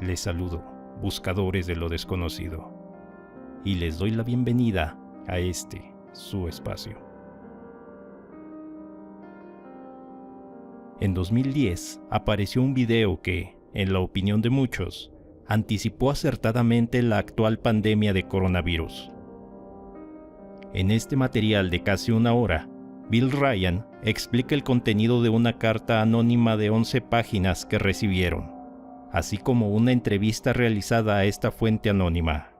Les saludo, buscadores de lo desconocido, y les doy la bienvenida a este, su espacio. En 2010 apareció un video que, en la opinión de muchos, anticipó acertadamente la actual pandemia de coronavirus. En este material de casi una hora, Bill Ryan explica el contenido de una carta anónima de 11 páginas que recibieron, así como una entrevista realizada a esta fuente anónima,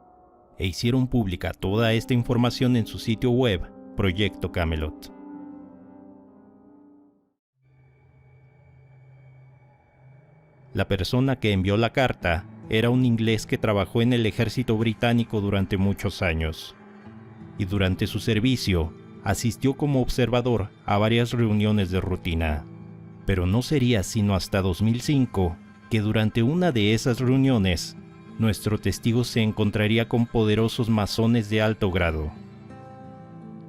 e hicieron pública toda esta información en su sitio web, Proyecto Camelot. La persona que envió la carta era un inglés que trabajó en el ejército británico durante muchos años, y durante su servicio asistió como observador a varias reuniones de rutina. Pero no sería sino hasta 2005 que durante una de esas reuniones, nuestro testigo se encontraría con poderosos masones de alto grado.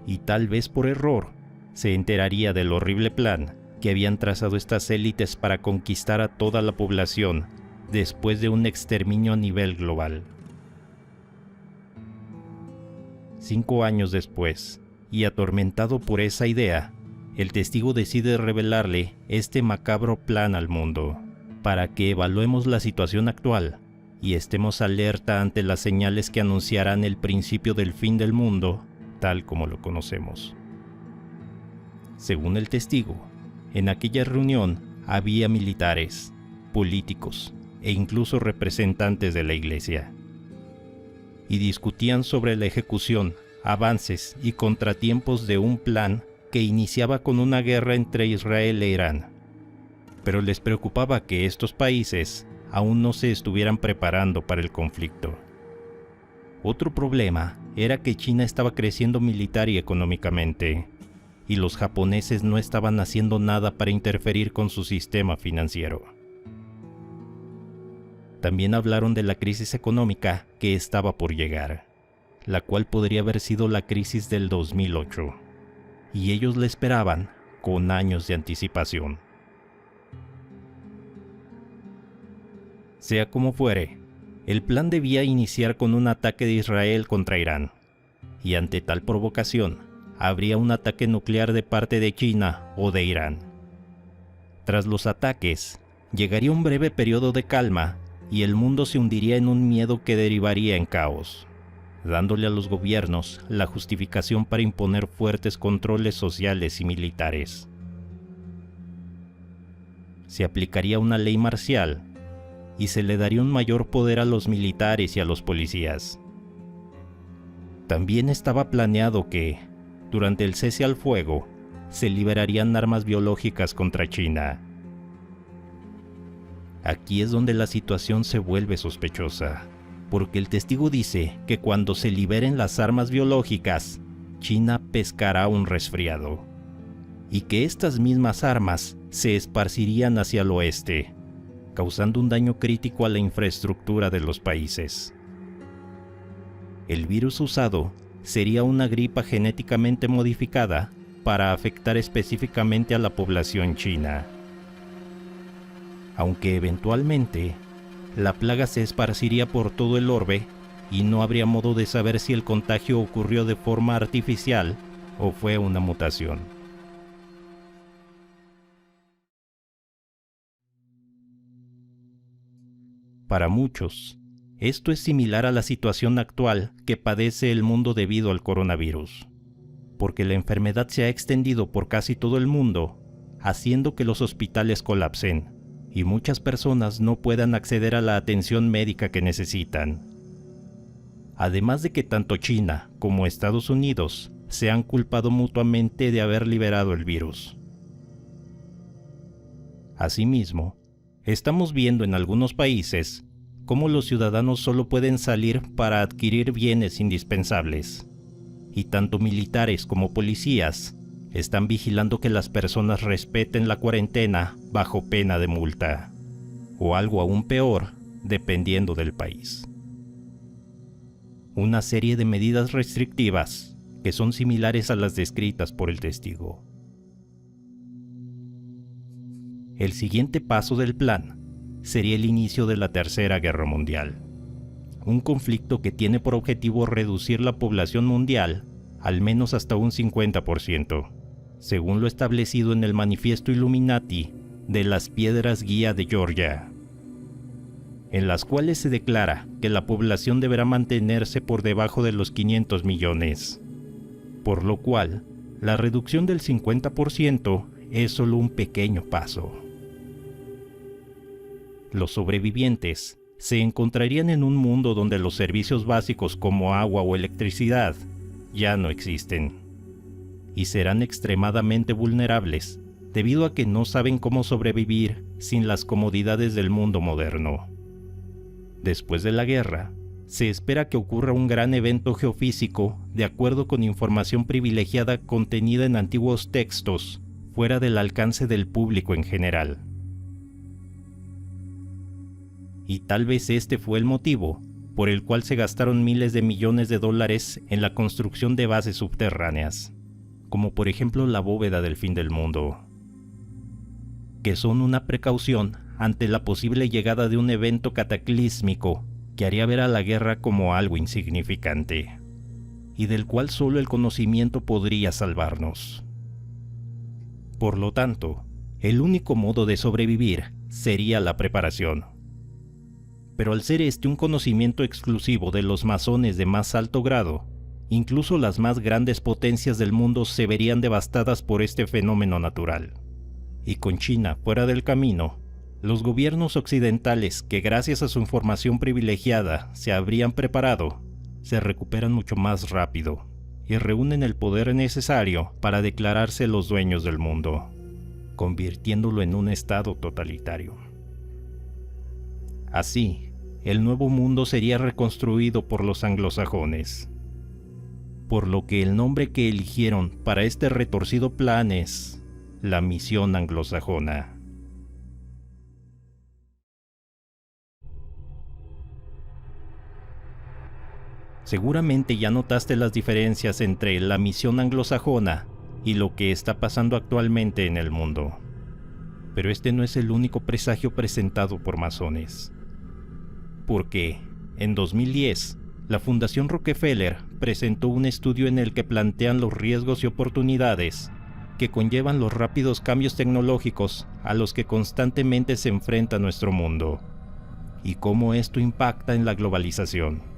Y tal vez por error, se enteraría del horrible plan que habían trazado estas élites para conquistar a toda la población después de un exterminio a nivel global. 5 años después, y atormentado por esa idea, el testigo decide revelarle este macabro plan al mundo, para que evaluemos la situación actual y estemos alerta ante las señales que anunciarán el principio del fin del mundo, tal como lo conocemos. Según el testigo, en aquella reunión había militares, políticos e incluso representantes de la iglesia, y discutían sobre la ejecución, avances y contratiempos de un plan que iniciaba con una guerra entre Israel e Irán. Pero les preocupaba que estos países aún no se estuvieran preparando para el conflicto. Otro problema era que China estaba creciendo militar y económicamente, y los japoneses no estaban haciendo nada para interferir con su sistema financiero. También hablaron de la crisis económica que estaba por llegar, la cual podría haber sido la crisis del 2008, y ellos la esperaban con años de anticipación. Sea como fuere, el plan debía iniciar con un ataque de Israel contra Irán, y ante tal provocación, habría un ataque nuclear de parte de China o de Irán. Tras los ataques, llegaría un breve periodo de calma y el mundo se hundiría en un miedo que derivaría en caos, dándole a los gobiernos la justificación para imponer fuertes controles sociales y militares. Se aplicaría una ley marcial y se le daría un mayor poder a los militares y a los policías. También estaba planeado que, durante el cese al fuego, se liberarían armas biológicas contra China. Aquí es donde la situación se vuelve sospechosa, porque el testigo dice que cuando se liberen las armas biológicas, China pescará un resfriado, y que estas mismas armas se esparcirían hacia el oeste, causando un daño crítico a la infraestructura de los países. El virus usado sería una gripa genéticamente modificada para afectar específicamente a la población china. Aunque eventualmente, la plaga se esparciría por todo el orbe y no habría modo de saber si el contagio ocurrió de forma artificial o fue una mutación. Para muchos, esto es similar a la situación actual que padece el mundo debido al coronavirus, porque la enfermedad se ha extendido por casi todo el mundo, haciendo que los hospitales colapsen y muchas personas no puedan acceder a la atención médica que necesitan. Además de que tanto China como Estados Unidos se han culpado mutuamente de haber liberado el virus. Asimismo, estamos viendo en algunos países cómo los ciudadanos solo pueden salir para adquirir bienes indispensables, y tanto militares como policías están vigilando que las personas respeten la cuarentena bajo pena de multa, o algo aún peor, dependiendo del país. Una serie de medidas restrictivas que son similares a las descritas por el testigo. El siguiente paso del plan sería el inicio de la Tercera Guerra Mundial. Un conflicto que tiene por objetivo reducir la población mundial al menos hasta un 50%, según lo establecido en el Manifiesto Illuminati de las Piedras Guía de Georgia, en las cuales se declara que la población deberá mantenerse por debajo de los 500 millones, por lo cual la reducción del 50% es solo un pequeño paso. Los sobrevivientes se encontrarían en un mundo donde los servicios básicos como agua o electricidad ya no existen, y serán extremadamente vulnerables debido a que no saben cómo sobrevivir sin las comodidades del mundo moderno. Después de la guerra, se espera que ocurra un gran evento geofísico de acuerdo con información privilegiada contenida en antiguos textos fuera del alcance del público en general. Y tal vez este fue el motivo por el cual se gastaron miles de millones de dólares en la construcción de bases subterráneas, como por ejemplo la bóveda del fin del mundo, que son una precaución ante la posible llegada de un evento cataclísmico que haría ver a la guerra como algo insignificante, y del cual solo el conocimiento podría salvarnos. Por lo tanto, el único modo de sobrevivir sería la preparación. Pero al ser este un conocimiento exclusivo de los masones de más alto grado, incluso las más grandes potencias del mundo se verían devastadas por este fenómeno natural. Y con China fuera del camino, los gobiernos occidentales que gracias a su información privilegiada se habrían preparado, se recuperan mucho más rápido y reúnen el poder necesario para declararse los dueños del mundo, convirtiéndolo en un estado totalitario. Así, el nuevo mundo sería reconstruido por los anglosajones, por lo que el nombre que eligieron para este retorcido plan es la Misión Anglosajona. Seguramente ya notaste las diferencias entre la Misión Anglosajona y lo que está pasando actualmente en el mundo. Pero este no es el único presagio presentado por masones. Porque, en 2010, la Fundación Rockefeller presentó un estudio en el que plantean los riesgos y oportunidades que conllevan los rápidos cambios tecnológicos a los que constantemente se enfrenta nuestro mundo, y cómo esto impacta en la globalización.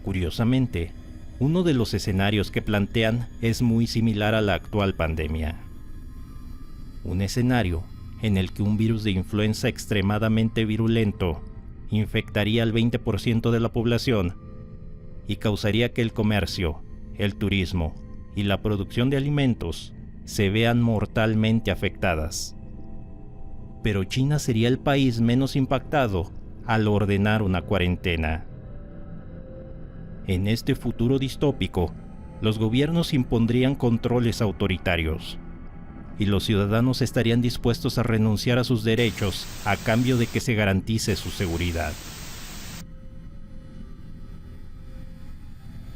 Curiosamente, uno de los escenarios que plantean es muy similar a la actual pandemia. Un escenario en el que un virus de influenza extremadamente virulento infectaría al 20% de la población y causaría que el comercio, el turismo y la producción de alimentos se vean mortalmente afectadas. Pero China sería el país menos impactado al ordenar una cuarentena. En este futuro distópico, los gobiernos impondrían controles autoritarios, y los ciudadanos estarían dispuestos a renunciar a sus derechos a cambio de que se garantice su seguridad.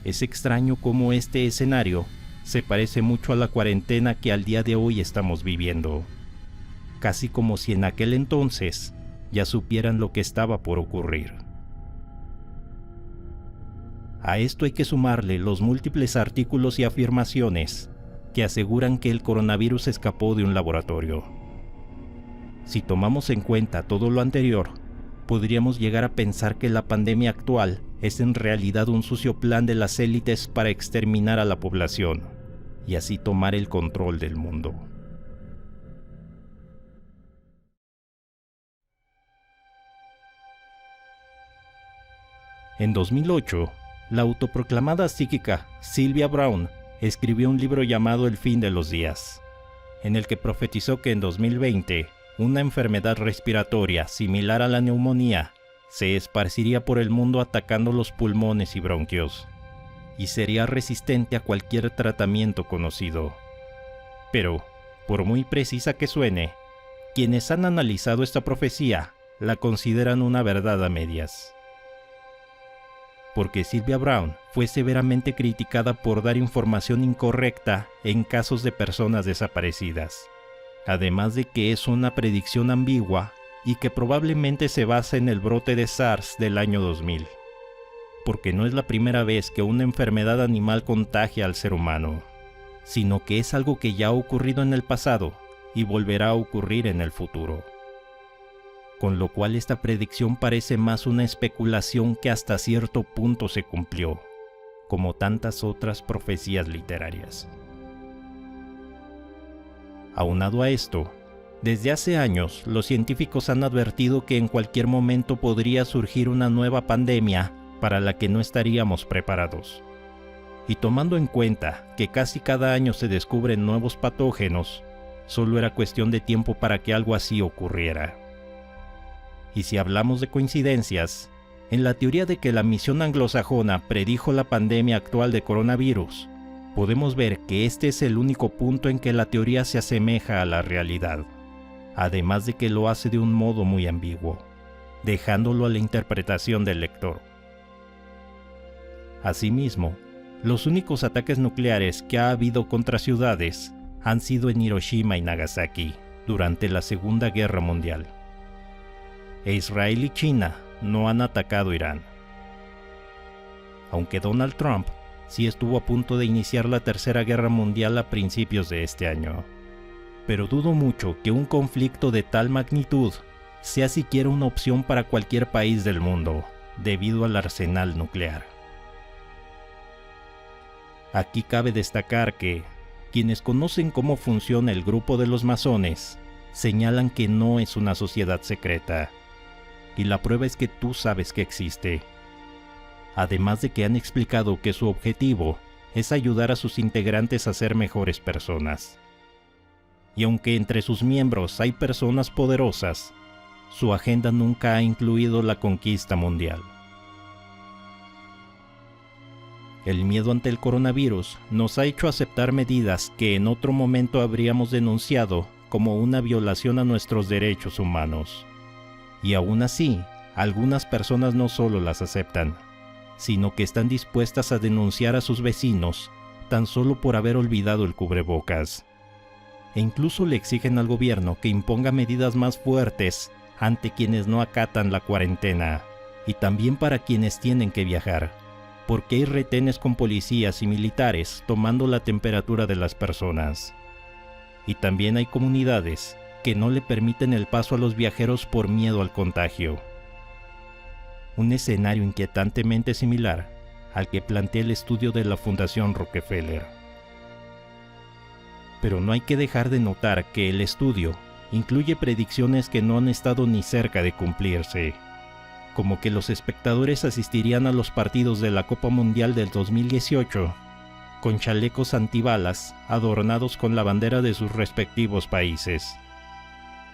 Es extraño cómo este escenario se parece mucho a la cuarentena que al día de hoy estamos viviendo, casi como si en aquel entonces ya supieran lo que estaba por ocurrir. A esto hay que sumarle los múltiples artículos y afirmaciones que aseguran que el coronavirus escapó de un laboratorio. Si tomamos en cuenta todo lo anterior, podríamos llegar a pensar que la pandemia actual es en realidad un sucio plan de las élites para exterminar a la población y así tomar el control del mundo. En 2008, la autoproclamada psíquica Sylvia Browne escribió un libro llamado El fin de los días, en el que profetizó que en 2020 una enfermedad respiratoria similar a la neumonía se esparciría por el mundo atacando los pulmones y bronquios, y sería resistente a cualquier tratamiento conocido. Pero, por muy precisa que suene, quienes han analizado esta profecía la consideran una verdad a medias. Porque Sylvia Browne fue severamente criticada por dar información incorrecta en casos de personas desaparecidas, además de que es una predicción ambigua y que probablemente se basa en el brote de SARS del año 2000, porque no es la primera vez que una enfermedad animal contagia al ser humano, sino que es algo que ya ha ocurrido en el pasado y volverá a ocurrir en el futuro. Con lo cual esta predicción parece más una especulación que hasta cierto punto se cumplió, como tantas otras profecías literarias. Aunado a esto, desde hace años los científicos han advertido que en cualquier momento podría surgir una nueva pandemia para la que no estaríamos preparados. Y tomando en cuenta que casi cada año se descubren nuevos patógenos, solo era cuestión de tiempo para que algo así ocurriera. Y si hablamos de coincidencias, en la teoría de que la misión anglosajona predijo la pandemia actual de coronavirus, podemos ver que este es el único punto en que la teoría se asemeja a la realidad, además de que lo hace de un modo muy ambiguo, dejándolo a la interpretación del lector. Asimismo, los únicos ataques nucleares que ha habido contra ciudades han sido en Hiroshima y Nagasaki durante la Segunda Guerra Mundial. E Israel y China no han atacado Irán. Aunque Donald Trump sí estuvo a punto de iniciar la Tercera Guerra Mundial a principios de este año. Pero dudo mucho que un conflicto de tal magnitud sea siquiera una opción para cualquier país del mundo, debido al arsenal nuclear. Aquí cabe destacar que quienes conocen cómo funciona el grupo de los masones señalan que no es una sociedad secreta, y la prueba es que tú sabes que existe. Además de que han explicado que su objetivo es ayudar a sus integrantes a ser mejores personas. Y aunque entre sus miembros hay personas poderosas, su agenda nunca ha incluido la conquista mundial. El miedo ante el coronavirus nos ha hecho aceptar medidas que en otro momento habríamos denunciado como una violación a nuestros derechos humanos. Y aún así, algunas personas no solo las aceptan, sino que están dispuestas a denunciar a sus vecinos tan solo por haber olvidado el cubrebocas. E incluso le exigen al gobierno que imponga medidas más fuertes ante quienes no acatan la cuarentena, y también para quienes tienen que viajar, porque hay retenes con policías y militares tomando la temperatura de las personas. Y también hay comunidades que no le permiten el paso a los viajeros por miedo al contagio. Un escenario inquietantemente similar al que plantea el estudio de la Fundación Rockefeller. Pero no hay que dejar de notar que el estudio incluye predicciones que no han estado ni cerca de cumplirse, como que los espectadores asistirían a los partidos de la Copa Mundial del 2018 con chalecos antibalas adornados con la bandera de sus respectivos países,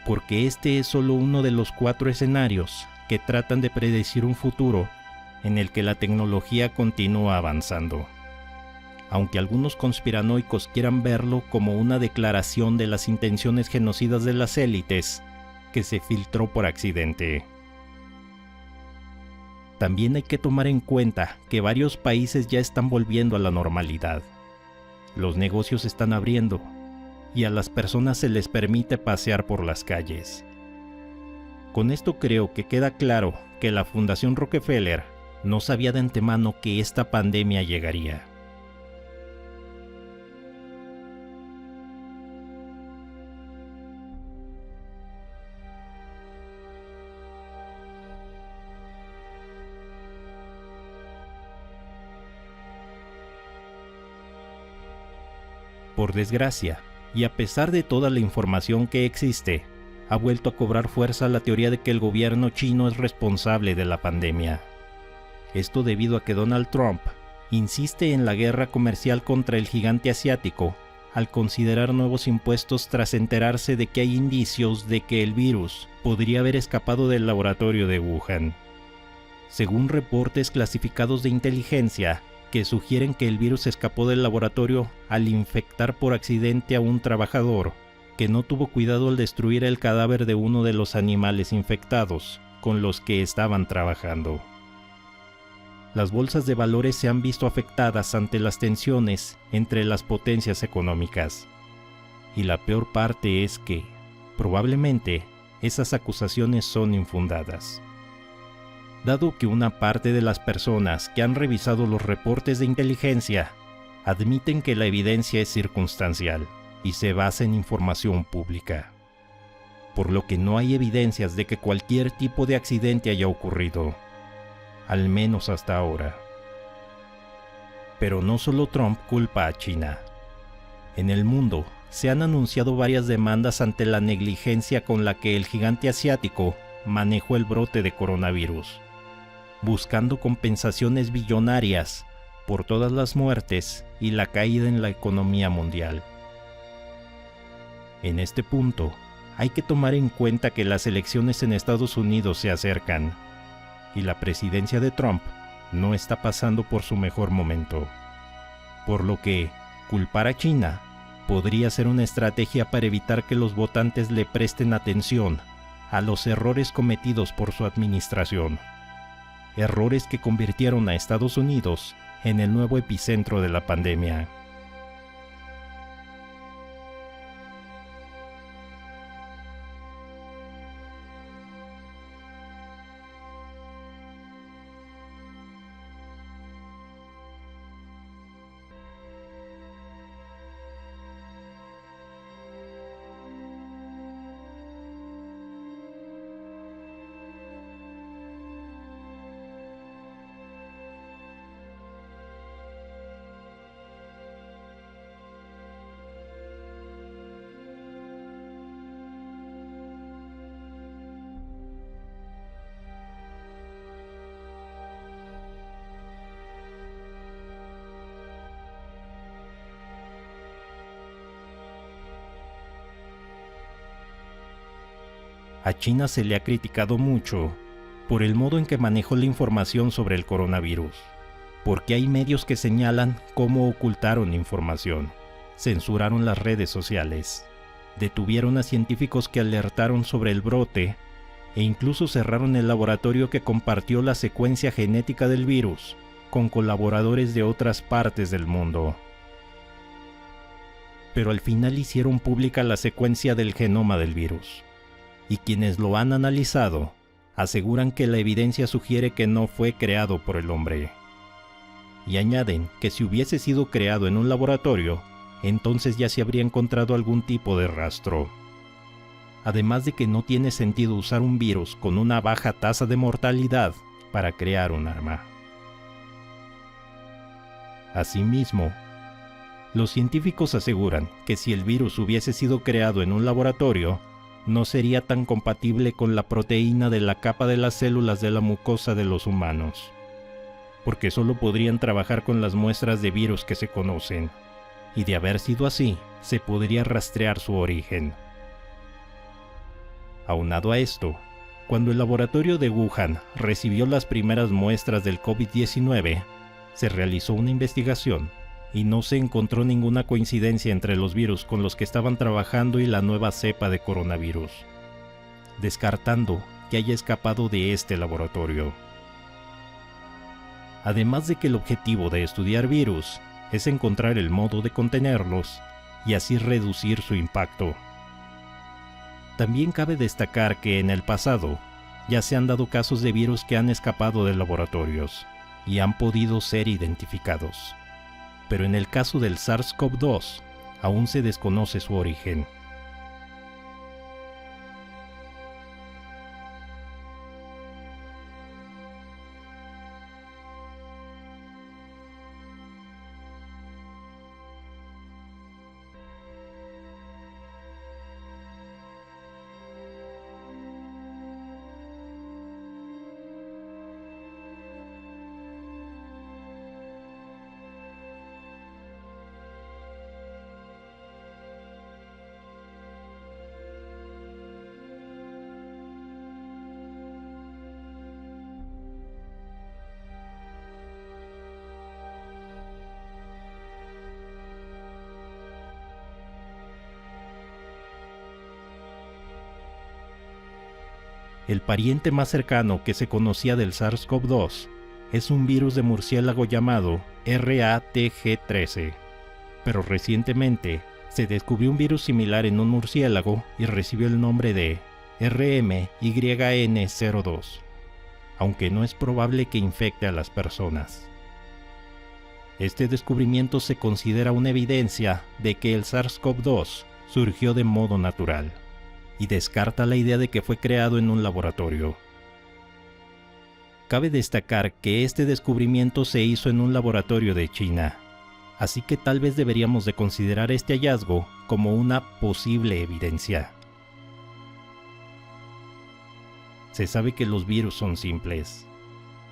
porque este es solo uno de los 4 escenarios que tratan de predecir un futuro en el que la tecnología continúa avanzando, aunque algunos conspiranoicos quieran verlo como una declaración de las intenciones genocidas de las élites que se filtró por accidente. También hay que tomar en cuenta que varios países ya están volviendo a la normalidad. Los negocios están abriendo y a las personas se les permite pasear por las calles. Con esto creo que queda claro que la Fundación Rockefeller no sabía de antemano que esta pandemia llegaría. Por desgracia, y a pesar de toda la información que existe, ha vuelto a cobrar fuerza la teoría de que el gobierno chino es responsable de la pandemia. Esto debido a que Donald Trump insiste en la guerra comercial contra el gigante asiático al considerar nuevos impuestos tras enterarse de que hay indicios de que el virus podría haber escapado del laboratorio de Wuhan. Según reportes clasificados de inteligencia, que sugieren que el virus escapó del laboratorio al infectar por accidente a un trabajador que no tuvo cuidado al destruir el cadáver de uno de los animales infectados con los que estaban trabajando. Las bolsas de valores se han visto afectadas ante las tensiones entre las potencias económicas. Y la peor parte es que, probablemente, esas acusaciones son infundadas. Dado que una parte de las personas que han revisado los reportes de inteligencia admiten que la evidencia es circunstancial y se basa en información pública, por lo que no hay evidencias de que cualquier tipo de accidente haya ocurrido, al menos hasta ahora. Pero no solo Trump culpa a China. En el mundo se han anunciado varias demandas ante la negligencia con la que el gigante asiático manejó el brote de coronavirus, buscando compensaciones billonarias por todas las muertes y la caída en la economía mundial. En este punto, hay que tomar en cuenta que las elecciones en Estados Unidos se acercan, y la presidencia de Trump no está pasando por su mejor momento, por lo que culpar a China podría ser una estrategia para evitar que los votantes le presten atención a los errores cometidos por su administración, errores que convirtieron a Estados Unidos en el nuevo epicentro de la pandemia. A China se le ha criticado mucho por el modo en que manejó la información sobre el coronavirus, porque hay medios que señalan cómo ocultaron información, censuraron las redes sociales, detuvieron a científicos que alertaron sobre el brote e incluso cerraron el laboratorio que compartió la secuencia genética del virus con colaboradores de otras partes del mundo. Pero al final hicieron pública la secuencia del genoma del virus, y quienes lo han analizado aseguran que la evidencia sugiere que no fue creado por el hombre. Y añaden que si hubiese sido creado en un laboratorio, entonces ya se habría encontrado algún tipo de rastro. Además de que no tiene sentido usar un virus con una baja tasa de mortalidad para crear un arma. Asimismo, los científicos aseguran que si el virus hubiese sido creado en un laboratorio, no sería tan compatible con la proteína de la capa de las células de la mucosa de los humanos, porque solo podrían trabajar con las muestras de virus que se conocen, y de haber sido así, se podría rastrear su origen. Aunado a esto, cuando el laboratorio de Wuhan recibió las primeras muestras del COVID-19, se realizó una investigación y no se encontró ninguna coincidencia entre los virus con los que estaban trabajando y la nueva cepa de coronavirus, descartando que haya escapado de este laboratorio. Además de que el objetivo de estudiar virus es encontrar el modo de contenerlos y así reducir su impacto. También cabe destacar que en el pasado ya se han dado casos de virus que han escapado de laboratorios y han podido ser identificados. Pero en el caso del SARS-CoV-2, aún se desconoce su origen. El pariente más cercano que se conocía del SARS-CoV-2 es un virus de murciélago llamado RATG13, pero recientemente Se descubrió un virus similar en un murciélago y recibió el nombre de RMYN02, aunque no es probable que infecte a las personas. Este descubrimiento se considera una evidencia de que el SARS-CoV-2 surgió de modo natural, y descarta la idea de que fue creado en un laboratorio. Cabe destacar que este descubrimiento se hizo en un laboratorio de China, así que tal vez deberíamos de considerar este hallazgo como una posible evidencia. Se sabe que los virus son simples,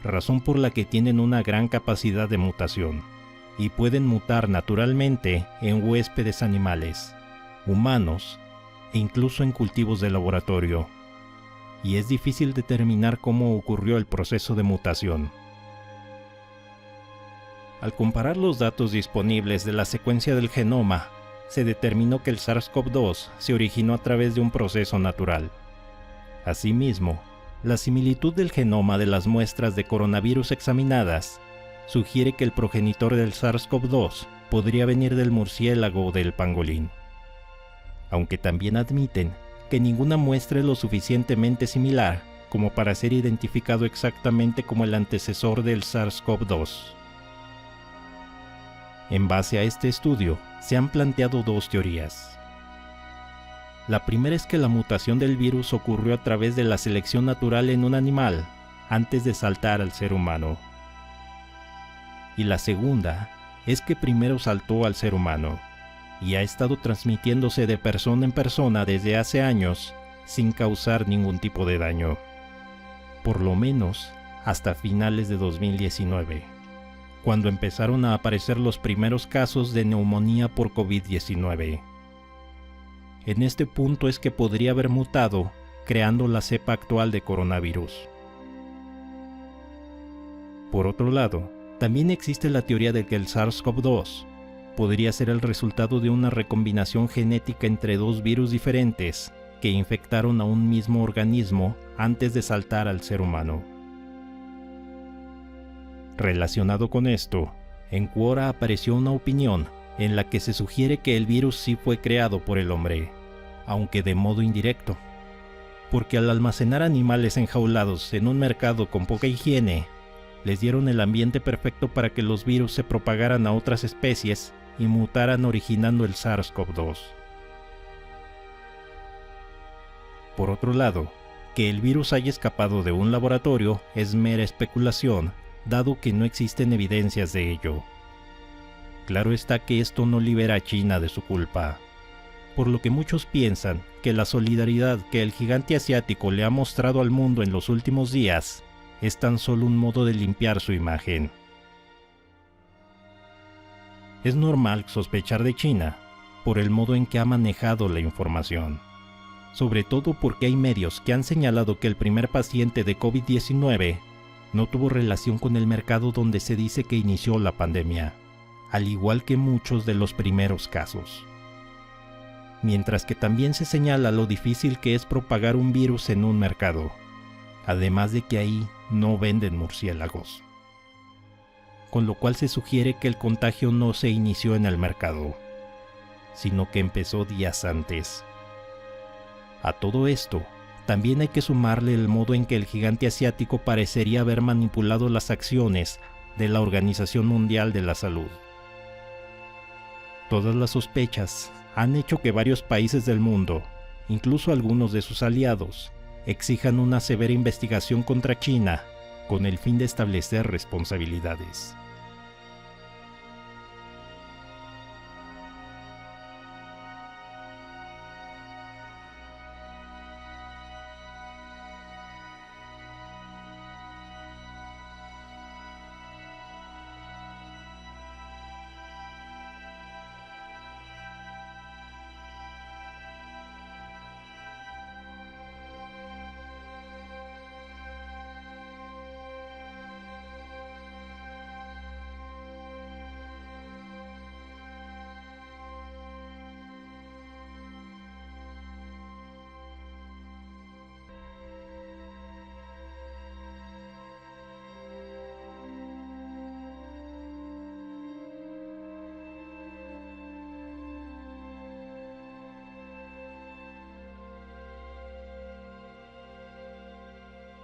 razón por la que tienen una gran capacidad de mutación, y pueden mutar naturalmente en huéspedes animales, humanos e incluso en cultivos de laboratorio, y es difícil determinar cómo ocurrió el proceso de mutación. Al comparar los datos disponibles de la secuencia del genoma, se determinó que el SARS-CoV-2 se originó a través de un proceso natural. Asimismo, la similitud del genoma de las muestras de coronavirus examinadas sugiere que el progenitor del SARS-CoV-2 podría venir del murciélago o del pangolín, aunque también admiten que ninguna muestra es lo suficientemente similar como para ser identificado exactamente como el antecesor del SARS-CoV-2. En base a este estudio, se han planteado dos teorías. La primera es que la mutación del virus ocurrió a través de la selección natural en un animal, antes de saltar al ser humano. Y la segunda es que primero saltó al ser humano, y ha estado transmitiéndose de persona en persona desde hace años, sin causar ningún tipo de daño. Por lo menos hasta finales de 2019. Cuando empezaron a aparecer los primeros casos de neumonía por COVID-19. En este punto es que podría haber mutado, creando la cepa actual de coronavirus. Por otro lado, también existe la teoría de que el SARS-CoV-2 podría ser el resultado de una recombinación genética entre dos virus diferentes que infectaron a un mismo organismo antes de saltar al ser humano. Relacionado con esto, en Quora apareció una opinión en la que se sugiere que el virus sí fue creado por el hombre, aunque de modo indirecto, porque al almacenar animales enjaulados en un mercado con poca higiene, les dieron el ambiente perfecto para que los virus se propagaran a otras especies y mutaran originando el SARS-CoV-2. Por otro lado, que el virus haya escapado de un laboratorio es mera especulación, dado que no existen evidencias de ello. Claro está que esto no libera a China de su culpa, por lo que muchos piensan que la solidaridad que el gigante asiático le ha mostrado al mundo en los últimos días es tan solo un modo de limpiar su imagen. Es normal sospechar de China por el modo en que ha manejado la información, sobre todo porque hay medios que han señalado que el primer paciente de COVID-19 no tuvo relación con el mercado donde se dice que inició la pandemia, al igual que muchos de los primeros casos. Mientras que también se señala lo difícil que es propagar un virus en un mercado, además de que ahí no venden murciélagos. Con lo cual se sugiere que el contagio no se inició en el mercado, sino que empezó días antes. A todo esto, también hay que sumarle el modo en que el gigante asiático parecería haber manipulado las acciones de la Organización Mundial de la Salud. Todas las sospechas han hecho que varios países del mundo, incluso algunos de sus aliados, exijan una severa investigación contra China con el fin de establecer responsabilidades.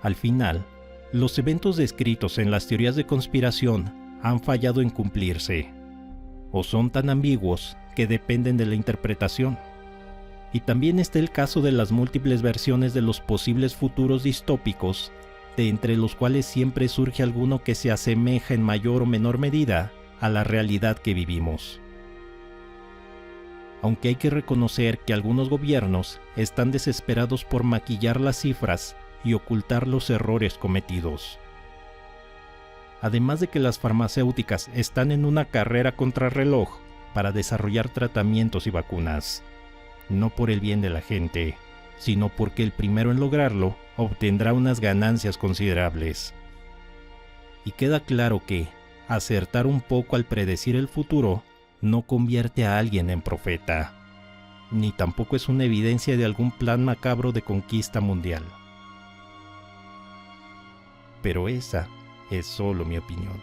Al final, los eventos descritos en las teorías de conspiración han fallado en cumplirse, o son tan ambiguos que dependen de la interpretación. Y también está el caso de las múltiples versiones de los posibles futuros distópicos, de entre los cuales siempre surge alguno que se asemeja en mayor o menor medida a la realidad que vivimos. Aunque hay que reconocer que algunos gobiernos están desesperados por maquillar las cifras y ocultar los errores cometidos. Además de que las farmacéuticas están en una carrera contrarreloj para desarrollar tratamientos y vacunas, no por el bien de la gente, sino porque el primero en lograrlo obtendrá unas ganancias considerables. Y queda claro que acertar un poco al predecir el futuro no convierte a alguien en profeta, ni tampoco es una evidencia de algún plan macabro de conquista mundial. Pero esa es solo mi opinión.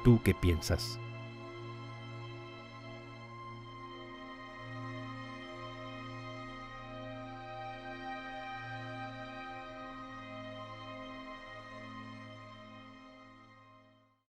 ¿Tú qué piensas?